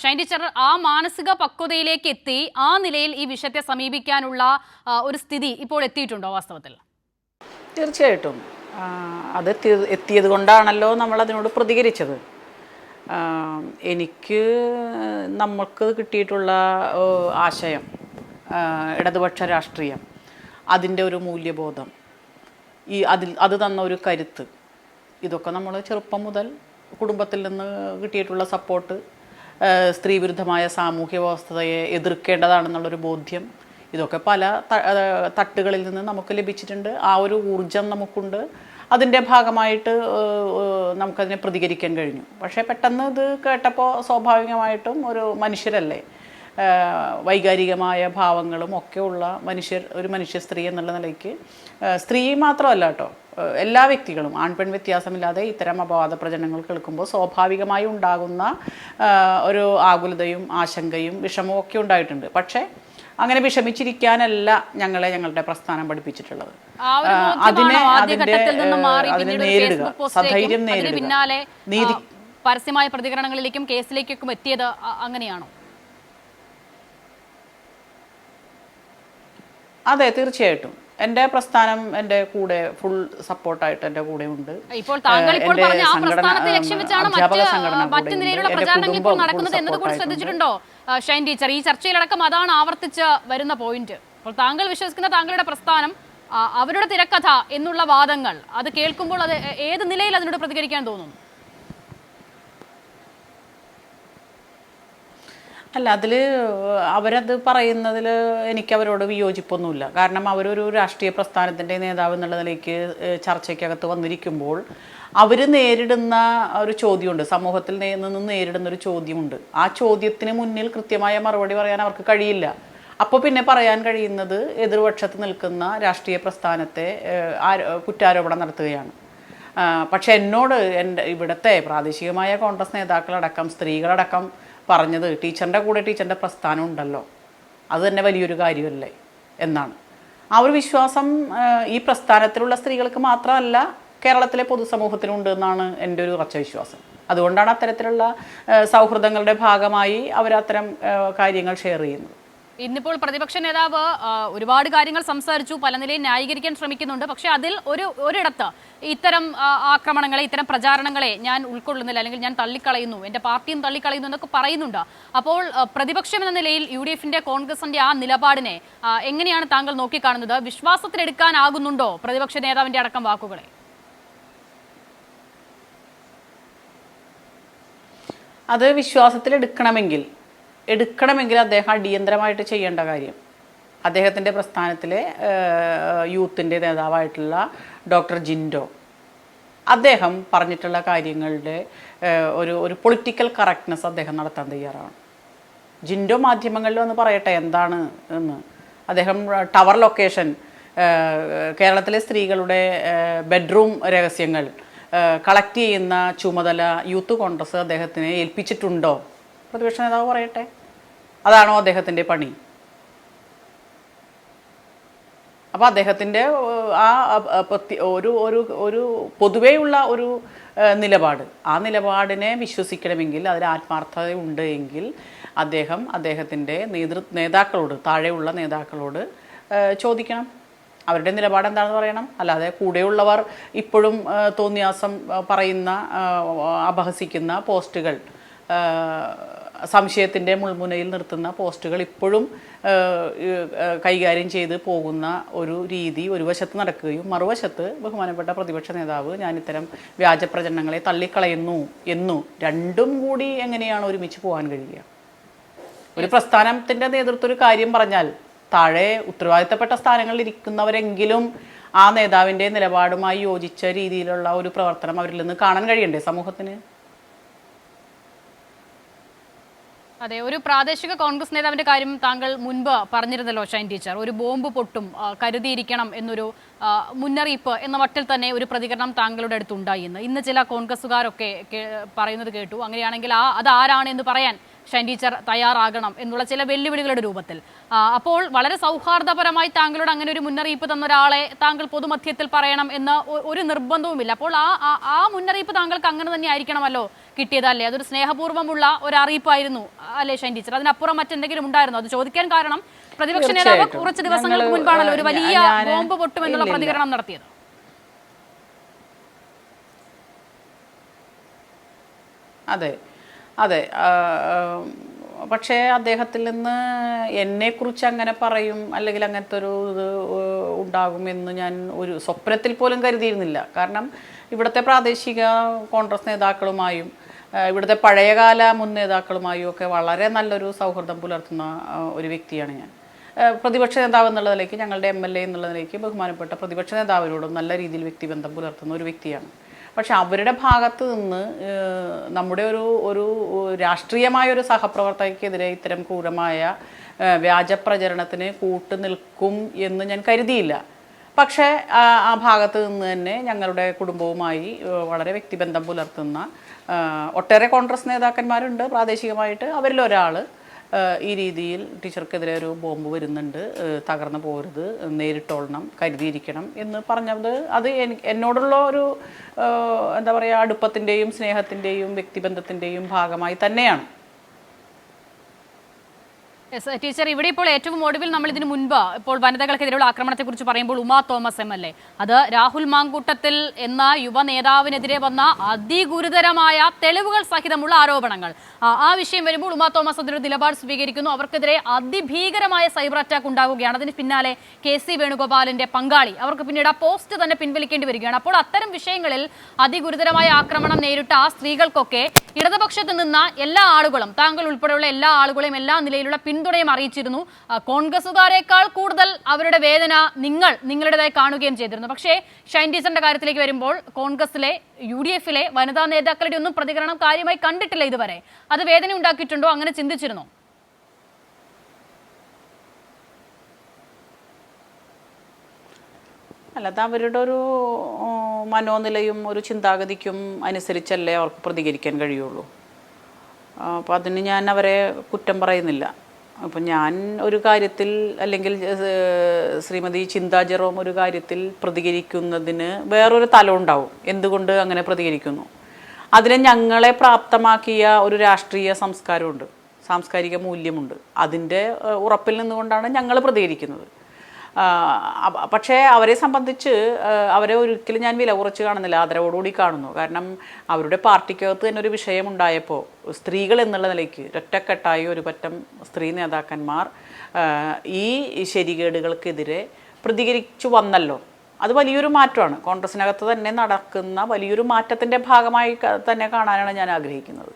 Shine teacher ആ മാനസിക പക്വതയിലേക്ക് എത്തി ആ നിലയിൽ ഈ വിഷയത്തെ സമീപിക്കാനുള്ള ഒരു സ്ഥിതി ഇപ്പോൾ എത്തിയിട്ടുണ്ടോ വാസ്തവത്തിൽ? തീർച്ചയായിട്ടും അത് എത്തിയത് കൊണ്ടാണല്ലോ നമ്മൾ അതിനോട് പ്രതികരിച്ചത്. എനിക്ക് നമ്മൾക്ക് കിട്ടിയിട്ടുള്ള ആശയം, ഇടതുപക്ഷ രാഷ്ട്രീയം, അതിൻ്റെ ഒരു മൂല്യബോധം, അത് തന്ന ഒരു കരുത്ത്, ഇതൊക്കെ നമ്മൾ ചെറുപ്പം മുതൽ കുടുംബത്തിൽ നിന്ന് കിട്ടിയിട്ടുള്ള സപ്പോർട്ട്, സ്ത്രീവിരുദ്ധമായ സാമൂഹ്യ വ്യവസ്ഥയെ എതിർക്കേണ്ടതാണെന്നുള്ളൊരു ബോധ്യം, ഇതൊക്കെ പല തട്ടുകളിൽ നിന്ന് നമുക്ക് ലഭിച്ചിട്ടുണ്ട്. ആ ഒരു ഊർജം നമുക്കുണ്ട്. അതിൻ്റെ ഭാഗമായിട്ട് നമുക്കതിനെ പ്രതികരിക്കാൻ കഴിഞ്ഞു. പക്ഷേ പെട്ടെന്ന് ഇത് കേട്ടപ്പോൾ സ്വാഭാവികമായിട്ടും ഒരു മനുഷ്യരല്ലേ, വൈകാരികമായ ഭാവങ്ങളും ഒക്കെ ഉള്ള ഒരു മനുഷ്യ സ്ത്രീ എന്നുള്ള നിലയ്ക്ക്, സ്ത്രീ മാത്രമല്ല കേട്ടോ, എല്ലാ വ്യക്തികളും ആൺപെൺ വ്യത്യാസമില്ലാതെ ഇത്തരം അപവാദ പ്രചരണങ്ങൾ കേൾക്കുമ്പോൾ സ്വാഭാവികമായി ഉണ്ടാകുന്ന ഒരു ആകുലതയും ആശങ്കയും വിഷമവും ഒക്കെ ഉണ്ടായിട്ടുണ്ട്. പക്ഷേ അങ്ങനെ വിഷമിച്ചിരിക്കാനല്ല ഞങ്ങളുടെ പ്രസ്ഥാനം പഠിപ്പിച്ചിട്ടുള്ളത്. അതിനെ നേരിടുക, സധൈര്യം നേരിടുക. നീതി പരസ്യമായ പ്രതികരണങ്ങളിലേക്കും കേസിലേക്കും എത്തിയത് അങ്ങനെയാണോ? അതെ, തീർച്ചയായിട്ടും. എൻ്റെ പ്രസ്ഥാനം എൻ്റെ കൂടെ ഫുൾ സപ്പോർട്ടായിട്ട് എൻ്റെ കൂടെ ഉണ്ട്. ഇപ്പോൾ താങ്കൾ ഇപ്പോൾ പറഞ്ഞ ആ പ്രസ്ഥാനത്തെ ലക്ഷ്യം വെച്ചാണ് മറ്റു നിലയിലുള്ള പ്രചാരണങ്ങൾ ഇപ്പോൾ നടക്കുന്നത് എന്നതുകൂടി ശ്രദ്ധിച്ചിട്ടുണ്ടോ ഷൈൻ ടീച്ചർ? ഈ ചർച്ചയിലടക്കം അതാണ് ആവർത്തിച്ച് വരുന്ന പോയിന്റ്. അപ്പോൾ താങ്കൾ വിശ്വസിക്കുന്ന താങ്കളുടെ പ്രസ്ഥാനം, അവരുടെ തിരക്കഥ എന്നുള്ള വാദങ്ങൾ അത് കേൾക്കുമ്പോൾ അത് ഏത് നിലയിൽ അതിനോട് പ്രതികരിക്കാൻ തോന്നുന്നു? അല്ല, അവരത് പറയുന്നതിൽ എനിക്കവരോട് വിയോജിപ്പൊന്നുമില്ല. കാരണം അവരൊരു രാഷ്ട്രീയ പ്രസ്ഥാനത്തിൻ്റെ നേതാവ് എന്നുള്ള നിലയ്ക്ക് ചർച്ചയ്ക്കകത്ത് വന്നിരിക്കുമ്പോൾ അവർ നേരിടുന്ന ഒരു ചോദ്യമുണ്ട്, സമൂഹത്തിൽ നിന്ന് നേരിടുന്ന ഒരു ചോദ്യമുണ്ട്. ആ ചോദ്യത്തിന് മുന്നിൽ കൃത്യമായ മറുപടി പറയാൻ അവർക്ക് കഴിയില്ല. അപ്പോൾ പിന്നെ പറയാൻ കഴിയുന്നത് എതിർപക്ഷത്ത് നിൽക്കുന്ന രാഷ്ട്രീയ പ്രസ്ഥാനത്തെ കുറ്റാരോപണം നടത്തുകയാണ്. പക്ഷെ എന്നോട് ഇവിടുത്തെ പ്രാദേശികമായ കോൺഗ്രസ് നേതാക്കളടക്കം, സ്ത്രീകളടക്കം പറഞ്ഞത് ടീച്ചറിൻ്റെ കൂടെ ടീച്ചറിൻ്റെ പ്രസ്ഥാനം ഉണ്ടല്ലോ, അത് തന്നെ വലിയൊരു കാര്യമല്ലേ എന്നാണ്. ആ ഒരു വിശ്വാസം ഈ പ്രസ്ഥാനത്തിലുള്ള സ്ത്രീകൾക്ക് മാത്രമല്ല, കേരളത്തിലെ പൊതുസമൂഹത്തിനുണ്ട് എന്നാണ് എൻ്റെ ഒരു ഉറച്ച വിശ്വാസം. അതുകൊണ്ടാണ് അത്തരത്തിലുള്ള സൗഹൃദങ്ങളുടെ ഭാഗമായി അവരത്തരം കാര്യങ്ങൾ ഷെയർ ചെയ്യുന്നത്. ഇന്നിപ്പോൾ പ്രതിപക്ഷ നേതാവ് ഒരുപാട് കാര്യങ്ങൾ സംസാരിച്ചു, പല നിലയിൽ ന്യായീകരിക്കാൻ ശ്രമിക്കുന്നുണ്ട്. പക്ഷെ അതിൽ ഒരിടത്ത് ഇത്തരം ആക്രമണങ്ങളെ, ഇത്തരം പ്രചാരണങ്ങളെ ഞാൻ ഉൾക്കൊള്ളുന്നില്ല, അല്ലെങ്കിൽ ഞാൻ തള്ളിക്കളയുന്നു, എൻ്റെ പാർട്ടിയും തള്ളിക്കളയുന്നു എന്നൊക്കെ പറയുന്നുണ്ട്. അപ്പോൾ പ്രതിപക്ഷം എന്ന നിലയിൽ UDF-ന്റെ, കോൺഗ്രസിന്റെ ആ നിലപാടിനെ എങ്ങനെയാണ് താങ്കൾ നോക്കിക്കാണുന്നത്? വിശ്വാസത്തിലെടുക്കാനാകുന്നുണ്ടോ പ്രതിപക്ഷ നേതാവിന്റെ അടക്കം വാക്കുകളെ? അത് എടുക്കണമെങ്കിൽ അദ്ദേഹം അടിയന്തരമായിട്ട് ചെയ്യേണ്ട കാര്യം, അദ്ദേഹത്തിൻ്റെ പ്രസ്ഥാനത്തിലെ യൂത്തിൻ്റെ നേതാവായിട്ടുള്ള ഡോക്ടർ ജിൻഡോ, അദ്ദേഹം പറഞ്ഞിട്ടുള്ള കാര്യങ്ങളുടെ ഒരു പൊളിറ്റിക്കൽ കറക്റ്റ്നെസ് അദ്ദേഹം നടത്താൻ തയ്യാറാണ്. ജിൻഡോ മാധ്യമങ്ങളിൽ വന്ന് പറയട്ടെ എന്താണ് എന്ന്. അദ്ദേഹം ടവർ ലൊക്കേഷൻ, കേരളത്തിലെ സ്ത്രീകളുടെ ബെഡ്റൂം രഹസ്യങ്ങൾ കളക്ട് ചെയ്യുന്ന ചുമതല യൂത്ത് കോൺഗ്രസ് അദ്ദേഹത്തിനെ ഏൽപ്പിച്ചിട്ടുണ്ടോ? പ്രതിപക്ഷ നേതാവ് പറയട്ടെ, അതാണോ അദ്ദേഹത്തിൻ്റെ പണി? അപ്പോൾ അദ്ദേഹത്തിൻ്റെ ആ ഒരു പൊതുവെയുള്ള ഒരു നിലപാട്, ആ നിലപാടിനെ വിശ്വസിക്കണമെങ്കിൽ, അതിൽ ആത്മാർത്ഥത ഉണ്ട് എങ്കിൽ അദ്ദേഹത്തിൻ്റെ നേതാക്കളോട്, താഴെയുള്ള നേതാക്കളോട് ചോദിക്കണം, അവരുടെ നിലപാട് എന്താണെന്ന് പറയണം. അല്ലാതെ കൂടെയുള്ളവർ ഇപ്പോഴും തോന്നിയാസം പറയുന്ന, അപഹസിക്കുന്ന പോസ്റ്റുകൾ, സംശയത്തിൻ്റെ മുൾമുനയിൽ നിർത്തുന്ന പോസ്റ്റുകൾ ഇപ്പോഴും കൈകാര്യം ചെയ്ത് പോകുന്ന ഒരു രീതി ഒരു വശത്ത് നടക്കുകയും, മറുവശത്ത് ബഹുമാനപ്പെട്ട പ്രതിപക്ഷ നേതാവ് ഞാൻ ഇത്തരം വ്യാജ പ്രചരണങ്ങളെ തള്ളിക്കളയുന്നു എന്നു, രണ്ടും കൂടി എങ്ങനെയാണ് ഒരുമിച്ച് പോകാൻ കഴിയുക? ഒരു പ്രസ്ഥാനത്തിൻ്റെ നേതൃത്വം ഒരു കാര്യം പറഞ്ഞാൽ താഴെ ഉത്തരവാദിത്തപ്പെട്ട സ്ഥാനങ്ങളിൽ ഇരിക്കുന്നവരെങ്കിലും ആ നേതാവിൻ്റെ നിലപാടുമായി യോജിച്ച രീതിയിലുള്ള ഒരു പ്രവർത്തനം അവരിൽ നിന്ന് കാണാൻ കഴിയണ്ടേ സമൂഹത്തിന്? അതെ, ഒരു പ്രാദേശിക കോൺഗ്രസ് നേതാവിന്റെ കാര്യം താങ്കൾ മുൻപ് പറഞ്ഞിരുന്നല്ലോ ഷൈൻ ടീച്ചർ. ഒരു ബോംബ് പൊട്ടും, കരുതിയിരിക്കണം എന്നൊരു മുന്നറിയിപ്പ് എന്ന മട്ടിൽ തന്നെ ഒരു പ്രതികരണം താങ്കളുടെ അടുത്തുണ്ടായി. ഇന്ന് ചില കോൺഗ്രസ്സുകാരൊക്കെ പറയുന്നത് കേട്ടു. അങ്ങനെയാണെങ്കിൽ അത് ആരാണ് എന്ന് പറയാൻ ഷൈൻ ടീച്ചർ തയ്യാറാകണം എന്നുള്ള ചില വെല്ലുവിളികളുടെ രൂപത്തിൽ. അപ്പോൾ വളരെ സൗഹാർദ്ദപരമായി താങ്കളോട് അങ്ങനെ ഒരു മുന്നറിയിപ്പ് തന്ന ഒരാളെ താങ്കൾ പൊതുമധ്യത്തിൽ പറയണം എന്ന് ഒരു നിർബന്ധവുമില്ല. അപ്പോൾ ആ മുന്നറിയിപ്പ് താങ്കൾക്ക് അങ്ങനെ തന്നെ ആയിരിക്കണമല്ലോ കിട്ടിയതല്ലേ? അതൊരു സ്നേഹപൂർവ്വമുള്ള ഒരു അറിയിപ്പായിരുന്നു അല്ലേ ഷൈൻ ടീച്ചർ? അതിനപ്പുറം മറ്റെന്തെങ്കിലും ഉണ്ടായിരുന്നു? അത് ചോദിക്കാൻ കാരണം പ്രതിപക്ഷ നേതാവ് കുറച്ച് ദിവസങ്ങൾക്ക് മുൻപാണല്ലോ ഒരു വലിയ ബോംബ് പൊട്ടുമെന്നുള്ള പ്രതികരണം നടത്തിയത്. അതെ അതെ. പക്ഷേ അദ്ദേഹത്തിൽ നിന്ന് എന്നെക്കുറിച്ച് അങ്ങനെ പറയും അല്ലെങ്കിൽ അങ്ങനത്തെ ഒരു ഇത് ഉണ്ടാകുമെന്ന് ഞാൻ ഒരു സ്വപ്നത്തിൽ പോലും കരുതിയിരുന്നില്ല. കാരണം ഇവിടുത്തെ പ്രാദേശിക കോൺഗ്രസ് നേതാക്കളുമായും ഇവിടുത്തെ പഴയകാല മുൻ നേതാക്കളുമായും ഒക്കെ വളരെ നല്ലൊരു സൗഹൃദം പുലർത്തുന്ന ഒരു വ്യക്തിയാണ് ഞാൻ. പ്രതിപക്ഷ നേതാവ് എന്നുള്ള നിലയ്ക്ക്, ഞങ്ങളുടെ MLA എന്നുള്ള നിലയ്ക്ക് ബഹുമാനപ്പെട്ട പ്രതിപക്ഷ നേതാവിനോടും നല്ല രീതിയിൽ വ്യക്തിബന്ധം പുലർത്തുന്ന ഒരു വ്യക്തിയാണ്. പക്ഷെ അവരുടെ ഭാഗത്ത് നിന്ന് നമ്മുടെ ഒരു രാഷ്ട്രീയമായ ഒരു സഹപ്രവർത്തകയ്ക്കെതിരെ ഇത്തരം ക്രൂരമായ വ്യാജപ്രചരണത്തിന് കൂട്ടു നിൽക്കും എന്ന് ഞാൻ കരുതിയില്ല. പക്ഷേ ആ ഭാഗത്ത് നിന്ന് തന്നെ ഞങ്ങളുടെ കുടുംബവുമായി വളരെ വ്യക്തിബന്ധം പുലർത്തുന്ന ഒട്ടേറെ കോൺഗ്രസ് നേതാക്കന്മാരുണ്ട് പ്രാദേശികമായിട്ട്. അവരിലൊരാൾ ഈ രീതിയിൽ ടീച്ചർക്കെതിരെ ഒരു ബോംബ് വരുന്നുണ്ട്, തകർന്നു പോകരുത്, നേരിട്ടോളണം, കരുതിയിരിക്കണം എന്ന് പറഞ്ഞത് അത് എന്നോടുള്ള ഒരു എന്താ പറയുക അടുപ്പത്തിൻ്റെയും സ്നേഹത്തിൻ്റെയും വ്യക്തിബന്ധത്തിൻ്റെയും ഭാഗമായി തന്നെയാണ്. ടീച്ചർ, ഇവിടെ ഇപ്പോൾ ഏറ്റവും ഒടുവിൽ നമ്മൾ ഇതിനു മുൻപ് ഇപ്പോൾ വനിതകൾക്കെതിരെയുള്ള ആക്രമണത്തെക്കുറിച്ച് പറയുമ്പോൾ ഉമാ തോമസ് MLA, അത് രാഹുൽ മാങ്കൂട്ടത്തിൽ എന്ന യുവ നേതാവിനെതിരെ വന്ന അതിഗുരുതരമായ തെളിവുകൾ സഹിതമുള്ള ആരോപണങ്ങൾ. ആ വിഷയം വരുമ്പോൾ ഉമാ തോമസ് അതിലൊരു നിലപാട് സ്വീകരിക്കുന്നു. അവർക്കെതിരെ അതിഭീകരമായ സൈബർ അറ്റാക്ക് ഉണ്ടാവുകയാണ്. അതിന് പിന്നാലെ KC വേണുഗോപാലിന്റെ പങ്കാളി, അവർക്ക് പിന്നീട് ആ പോസ്റ്റ് തന്നെ പിൻവലിക്കേണ്ടി വരികയാണ്. അപ്പോൾ അത്തരം വിഷയങ്ങളിൽ അതിഗുരുതരമായ ആക്രമണം നേരിട്ട ആ സ്ത്രീകൾക്കൊക്കെ ഇടതുപക്ഷത്ത് നിന്ന എല്ലാ ആളുകളും, താങ്കൾ ഉൾപ്പെടെയുള്ള എല്ലാ ആളുകളെയും എല്ലാ നിലയിലുള്ള പിന്തുണയും അറിയിച്ചിരുന്നു. കോൺഗ്രസുകാരേക്കാൾ കൂടുതൽ അവരുടെ വേദന നിങ്ങളുടേതായി കാണുകയും ചെയ്തിരുന്നു. പക്ഷേ ഷൈൻ ടീച്ചറിന്റെ കാര്യത്തിലേക്ക് വരുമ്പോൾ കോൺഗ്രസിലെ UDF-ലെ വനിതാ നേതാക്കളുടെ ഒന്നും പ്രതികരണം കാര്യമായി കണ്ടിട്ടില്ല ഇതുവരെ. അത് വേദന ഉണ്ടാക്കിയിട്ടുണ്ടോ? അങ്ങനെ ചിന്തിച്ചിരുന്നോ? അല്ലാതെ അവരുടെ ഒരു മനോനിലയും ഒരു ചിന്താഗതിക്കും അനുസരിച്ചല്ലേ അവർക്ക് പ്രതികരിക്കാൻ കഴിയുള്ളൂ. അപ്പോൾ അതിന് ഞാൻ അവരെ കുറ്റം പറയുന്നില്ല. അപ്പം ഞാൻ ഒരു കാര്യത്തിൽ അല്ലെങ്കിൽ ശ്രീമതി ചിന്താ ജെറോം ഒരു കാര്യത്തിൽ പ്രതികരിക്കുന്നതിന് വേറൊരു തലം ഉണ്ടാവും. എന്തുകൊണ്ട് അങ്ങനെ പ്രതികരിക്കുന്നു? അതിനെ ഞങ്ങളെ പ്രാപ്തമാക്കിയ ഒരു രാഷ്ട്രീയ സംസ്കാരമുണ്ട്, സാംസ്കാരിക മൂല്യമുണ്ട്. അതിൻ്റെ ഉറപ്പിൽ നിന്നുകൊണ്ടാണ് ഞങ്ങൾ പ്രതികരിക്കുന്നത്. പക്ഷേ അവരെ സംബന്ധിച്ച് അവരെ ഒരിക്കലും ഞാൻ വില കുറച്ച് കാണുന്നില്ല, ആദരവോടുകൂടി കാണുന്നു. കാരണം അവരുടെ പാർട്ടിക്കകത്ത് തന്നെ ഒരു വിഷയമുണ്ടായപ്പോൾ സ്ത്രീകൾ എന്നുള്ള നിലയ്ക്ക് ഒറ്റക്കെട്ടായി ഒരു പറ്റം സ്ത്രീ നേതാക്കന്മാർ ഈ ശരികേടുകൾക്കെതിരെ പ്രതികരിച്ചു വന്നല്ലോ. അത് വലിയൊരു മാറ്റമാണ്. കോൺഗ്രസിനകത്ത് തന്നെ നടക്കുന്ന വലിയൊരു മാറ്റത്തിൻ്റെ ഭാഗമായി തന്നെ കാണാനാണ് ഞാൻ ആഗ്രഹിക്കുന്നത്.